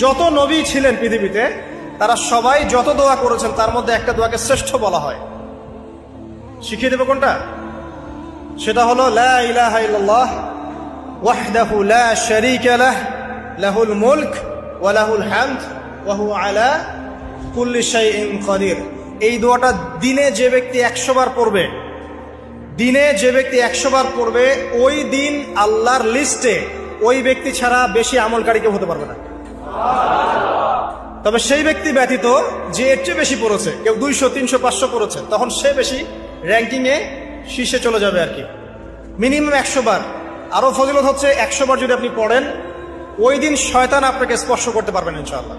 যত নবী ছিলেন পৃথিবীতে তারা সবাই যত দোয়া করেছেন তার মধ্যে একটা দোয়াকে শ্রেষ্ঠ বলা হয়। শিখিয়ে দেব কোনটা? সেটা হলো লা ইলাহা ইল্লাল্লাহ ওয়াহদাহু লা শারীকা লাহ লাহুল মুলক ওয়া লাহুল হামদ ওয়া হুয়া আলা কুল্লি শাইইন কাদির। এই দোয়াটা দিনে যে ব্যক্তি 100 বার পড়বে, দিনে যে ব্যক্তি 100 বার পড়বে, ওই দিন আল্লাহর লিস্টে ওই ব্যক্তি ছাড়া বেশি আমলকারী কেউ হতে পারবে না। তবে সেই ব্যক্তি ব্যতীত যে এর চেয়ে বেশি পড়েছে, কেউ 200, 300, 500 পড়েছে, তখন সে বেশি র্যাঙ্কিংয়ে শীর্ষে চলে যাবে আর কি। মিনিমাম 100 বার। আরো ফজিলত হচ্ছে 100 বার যদি আপনি পড়েন, ওই দিন শয়তান আপনাকে স্পর্শ করতে পারবেন ইনশাআল্লাহ।